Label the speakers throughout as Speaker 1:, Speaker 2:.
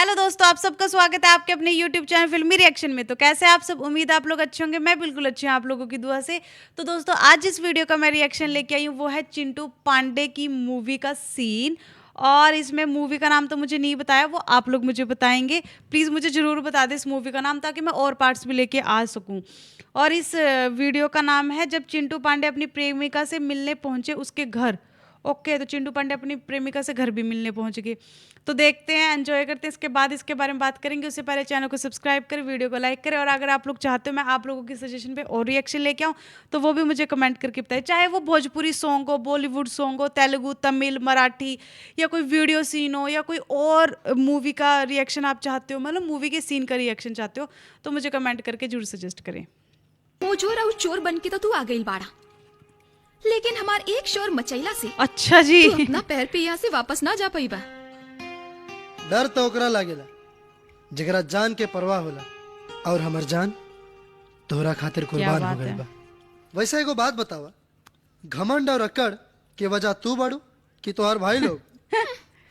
Speaker 1: Hello दोस्तों, आप सबका स्वागत है आपके अपने YouTube चैनल फिल्मी रिएक्शन में। तो कैसे आप सब, उम्मीद है आप लोग अच्छे होंगे। मैं बिल्कुल अच्छी हूँ आप लोगों की दुआ से। तो दोस्तों आज जिस वीडियो का मैं रिएक्शन लेके आई हूँ वो है चिंटू पांडे की मूवी का सीन। और इसमें मूवी का नाम तो मुझे नहीं बताया, वो आप लोग मुझे बताएंगे। प्लीज़ मुझे ज़रूर बता दें इस मूवी का नाम, ताकि मैं और पार्ट्स भी लेके आ सकूँ। और इस वीडियो का नाम है जब चिंटू पांडे अपनी प्रेमिका से मिलने पहुँचे उसके घर। ओके, तो चिंटू पांडे अपनी प्रेमिका से घर भी मिलने पहुंच गए। तो देखते हैं, एंजॉय करते हैं, इसके बाद इसके बारे में बात करेंगे। उससे पहले चैनल को सब्सक्राइब करें, वीडियो को लाइक करें, और अगर आप लोग चाहते हो मैं आप लोगों की सजेशन पे और रिएक्शन लेके आऊँ तो वो भी मुझे कमेंट करके बताएं। चाहे वो भोजपुरी सॉन्ग हो, बॉलीवुड सॉन्ग हो, तेलुगु, तमिल, मराठी, या कोई वीडियो सीन हो, या कोई और मूवी का रिएक्शन आप चाहते हो, मतलब मूवी के सीन का रिएक्शन चाहते हो, तो मुझे कमेंट करके जरूर सजेस्ट करें।
Speaker 2: मुझोर और चोर बन के तो तू आ गई बाड़ा, लेकिन हमार एक शोर मचैला से
Speaker 1: अच्छा जी,
Speaker 2: तू अपना पैर पे यहाँ से वापस ना जा पाई बा।
Speaker 3: डर तो ओकरा लागेला जेकरा जान के परवाह होला, और हमर जान तोहरा खातिर कुर्बान हो
Speaker 1: बात
Speaker 3: गई
Speaker 1: है।
Speaker 3: बा। वैसे एगो बात बतावा, घमंड और अकड़ के वजह तू बाड़ू कि तोहर भाई लोग?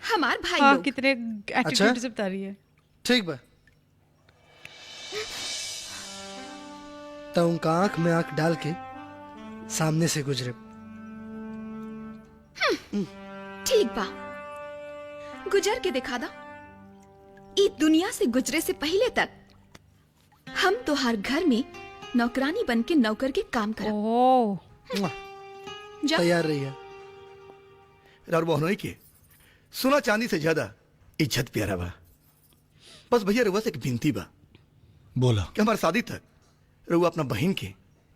Speaker 2: हमार भाई
Speaker 1: हाँ,
Speaker 2: लोग
Speaker 1: कितने एटीट्यूड से बता रही है।
Speaker 3: ठीक बा, तो उनका आंख में आंख डाल के सामने से गुजरे।
Speaker 2: ठीक बा, गुजर के दिखा दा। ई दुनिया से गुजरे से पहले तक हम तोहार घर में नौकरानी बन के नौकर के काम करब।
Speaker 1: ओह,
Speaker 3: मुआ,
Speaker 2: जा।
Speaker 3: तैयार रही है।
Speaker 4: और बहनोई के सोना चांदी से ज्यादा इज्जत प्यारा बा। बस भैया रउआ से एक विनती बा
Speaker 5: बोला।
Speaker 4: कि हमारे शादी तक रउआ अपना बहन के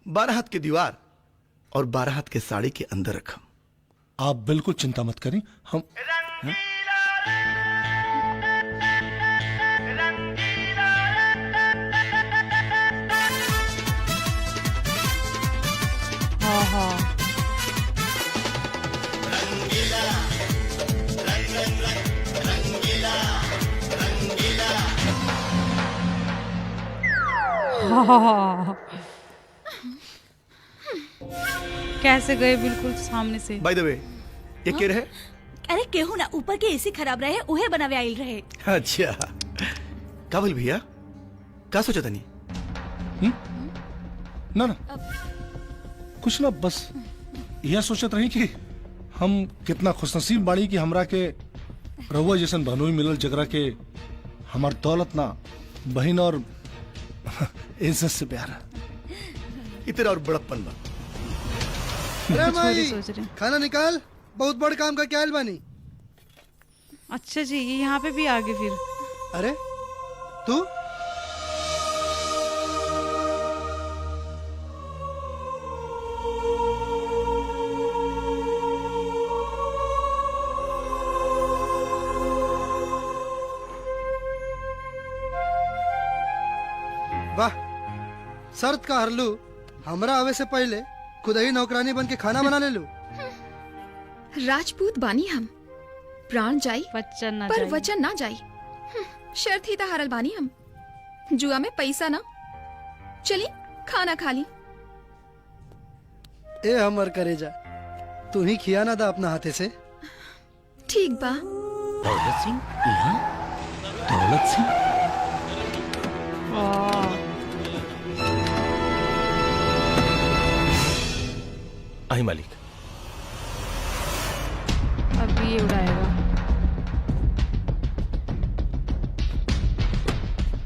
Speaker 4: 12 हाथ के दीवार और 12 हाथ के साड़ी के अंदर रखम।
Speaker 5: आप बिल्कुल चिंता मत करें, हम
Speaker 1: हाँ हाँ, हाँ। कैसे गए बिल्कुल सामने से।
Speaker 4: बाय द वे, ये के रहे?
Speaker 6: अरे केहू ना, ऊपर के एसी खराब रहे उहे बनावे आइल रहे।
Speaker 4: अच्छा, का बोल भैया, का सोचा तनी?
Speaker 5: ना ना कुछ ना, बस यह सोचत रही कि हम कितना खुशनसीब बाड़ी कि हमरा के रउआ जैसन बहनोई मिलल, जगरा के हमार दौलत ना बहन और इज्जत से प्यार।
Speaker 4: इतना और बड़प्पन बा।
Speaker 3: अरे माई,
Speaker 1: सोच रहे हैं।
Speaker 3: खाना निकाल, बहुत बड़ काम का क्या आइल बानी।
Speaker 1: अच्छा जी, ये यहाँ पे भी आ गए फिर।
Speaker 3: अरे तू वाह, शर्त का हरलू, हमरा आवे से पहले खुद ही नौकरानी बन के खाना बना ले लू।
Speaker 2: राजपूत बानी हम, प्राण जाई
Speaker 1: वचन ना
Speaker 2: पर
Speaker 1: जाए।
Speaker 2: वचन ना जाई। शर्त ही तो हारल बानी हम, जुआ में पैसा ना। चली खाना खा ली।
Speaker 3: ए हमर करेजा, तू ही खिया ना दा अपना हाथे से।
Speaker 2: ठीक बा।
Speaker 5: दौलत सिंह यहाँ? दौलत सिंह?
Speaker 1: वाह,
Speaker 4: आई मालिक।
Speaker 1: अभी ये उड़ाएगा।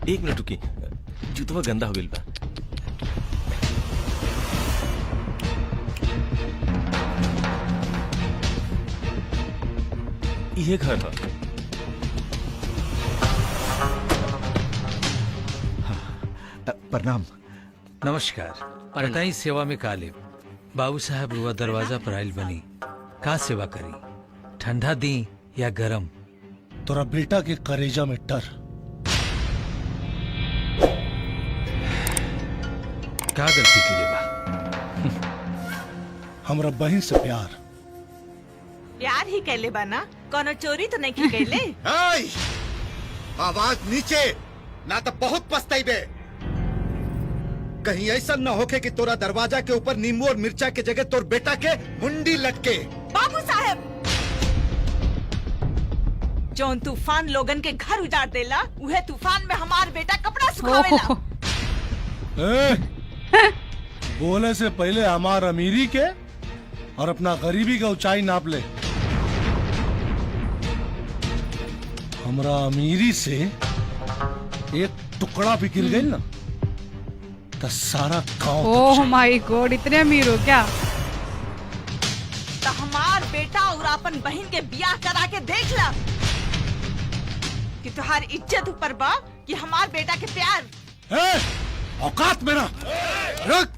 Speaker 7: एक मिनट रुकी, जूतवा गंदा हो गइल बा। ये घर है।
Speaker 4: प्रणाम।
Speaker 8: नमस्कार। परताई सेवा में कालिब बाबू साहब रुआ दरवाजा पर आइल बनी, का सेवा करी? ठंडा दी या गरम?
Speaker 5: तोरा बेटा के करेजा में डर,
Speaker 8: का गलती की बा?
Speaker 5: हमरा बहन से प्यार।
Speaker 6: प्यार ही कैले बाना, कोनो चोरी तो नहीं की कैले।
Speaker 4: आवाज नीचे, ना तो बहुत पछताइबे। कहीं ऐसा न होके कि तोरा दरवाजा के ऊपर नींबू और मिर्चा के जगह तोर बेटा के मुंडी लटके।
Speaker 6: बाबू साहब, जौन तूफान लोगन के घर उजाड़ देला, उहे तूफान में हमार बेटा कपड़ा सुखावेला।
Speaker 5: ए, बोले से पहले हमार अमीरी के और अपना गरीबी का ऊंचाई नाप ले। हमरा अमीरी से एक टुकड़ा भी गिर गई ना तो सारा गांव
Speaker 1: ओह माय गॉड, इतने अमीर हो क्या?
Speaker 6: तो हमार बेटा और अपन बहन के ब्याह करा के देख ला कि तुहार इज्जत ऊपर बा कि हमार बेटा के प्यार।
Speaker 5: ए, औकात मेरा रुक।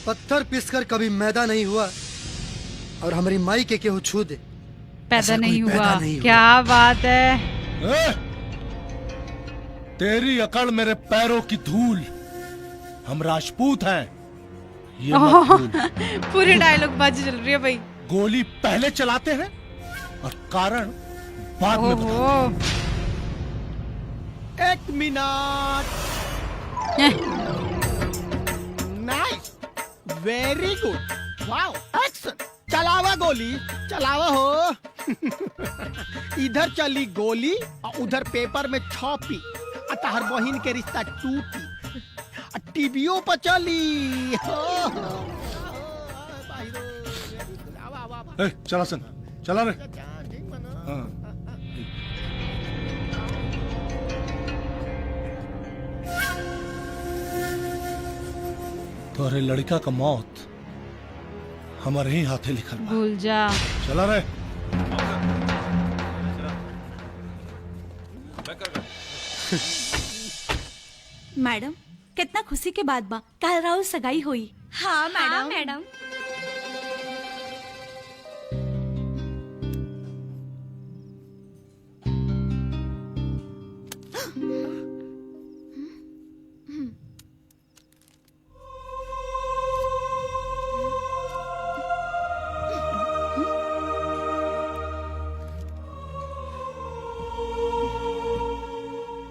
Speaker 3: पत्थर पीसकर कभी मैदा नहीं हुआ और हमारी माई के केहू छू दे
Speaker 1: पैदा
Speaker 3: ऐसा
Speaker 1: नहीं
Speaker 3: कोई पैदा
Speaker 1: हुआ।
Speaker 3: नहीं हुआ।
Speaker 1: क्या बात है।
Speaker 5: ए, तेरी अकड़ मेरे पैरों की धूल। हम राजपूत हैं, ये मत भूल।
Speaker 1: पूरी डायलॉग बाजी चल रही है भाई।
Speaker 5: गोली पहले चलाते हैं और कारण बाद में बताते हैं।
Speaker 1: ओहो,
Speaker 9: एक minute. Nice, very good, wow, action. चलावा गोली, चलावा हो। इधर चली गोली और उधर पेपर में छपी, तहर बहिन के रिश्ता टूटी, टीवीओ पर चली।
Speaker 5: ए, चला सन, चला रे। हाँ। तोरे लड़का का मौत हमारे ही हाथे लिखल बा।
Speaker 1: भूल जा।
Speaker 5: चला रे।
Speaker 10: मैडम, कितना खुशी के बाद बा, कल राहुल सगाई हुई।
Speaker 2: हाँ मैडम।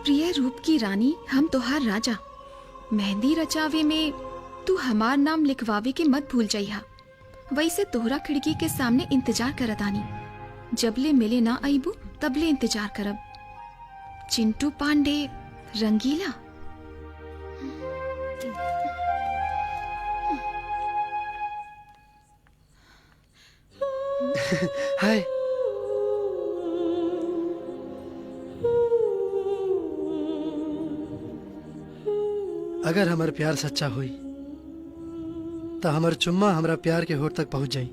Speaker 2: प्रिय रूप की रानी, हम तोहार राजा। मेहंदी रचावे में तू हमार नाम लिखवावे के मत भूल जाइहा। वैसे तोहरा खिड़की के सामने इंतजार करत आनी। जबले मिले ना आईबू तबले इंतजार करब। चिंटू पांडे, रंगीला।
Speaker 3: हाय। अगर हमार प्यार सच्चा हुई तो हमार चुम्मा हमरा प्यार के होठ तक पहुंच जाई।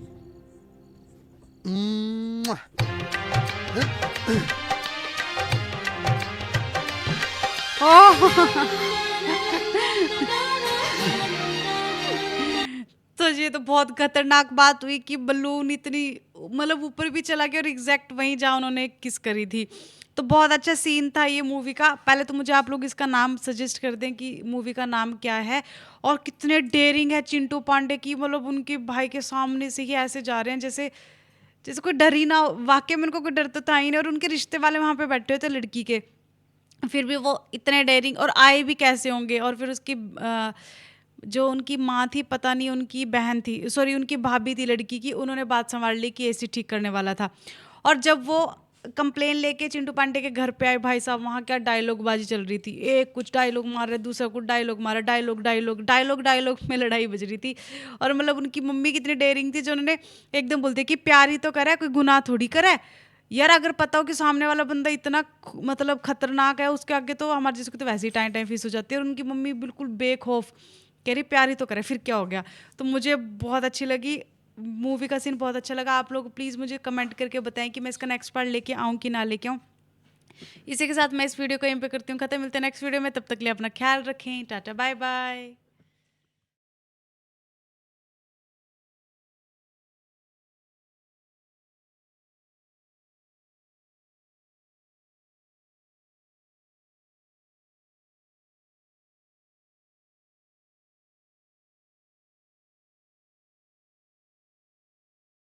Speaker 3: मुआ।
Speaker 1: तो ये तो बहुत खतरनाक बात हुई कि बलून इतनी मतलब ऊपर भी चला गया और एग्जैक्ट वहीं जहाँ उन्होंने किस करी थी। तो बहुत अच्छा सीन था ये मूवी का। पहले तो मुझे आप लोग इसका नाम सजेस्ट कर दें कि मूवी का नाम क्या है और कितने डेयरिंग है चिंटू पांडे की। मतलब उनके भाई के सामने से ही ऐसे जा रहे हैं जैसे जैसे कोई डर ही ना हो। वाकई में उनको कोई डर तो था ही नहीं। और उनके रिश्ते वाले वहाँ पे बैठे हुए थे लड़की के, फिर भी वो इतने डेयरिंग। और आए भी कैसे होंगे। और फिर उसकी जो उनकी माँ थी, पता नहीं उनकी बहन थी, सॉरी उनकी भाभी थी लड़की की, उन्होंने बात संभाल ली कि एसी ठीक करने वाला था। और जब वो कंप्लेन लेके चिंटू पांडे के घर पे आए, भाई साहब वहाँ क्या डायलॉग बाजी चल रही थी। एक कुछ डायलॉग मार रहा है, दूसरा कुछ डायलॉग मार रहा, डायलॉग में लड़ाई बज रही थी। और मतलब उनकी मम्मी कितनी डेयरिंग थी जो उन्होंने एकदम बोलते कि प्यार ही तो करा है, कोई गुनाह थोड़ी करा है यार। अगर पता हो कि सामने वाला बंदा इतना मतलब खतरनाक है, उसके आगे तो हमारे जिसको तो वैसे ही टाइम फीस हो जाती है। और उनकी मम्मी बिल्कुल बेखौफ कह रही प्यार ही तो करे, फिर क्या हो गया। तो मुझे बहुत अच्छी लगी मूवी का सीन, बहुत अच्छा लगा। आप लोग प्लीज़ मुझे कमेंट करके बताएं कि मैं इसका नेक्स्ट पार्ट लेके आऊँ कि ना लेके आऊँ। इसी के साथ मैं इस वीडियो को यहीं पे करती हूँ खत्म। मिलते हैं नेक्स्ट वीडियो में, तब तक के लिए अपना ख्याल रखें। Tata bye by.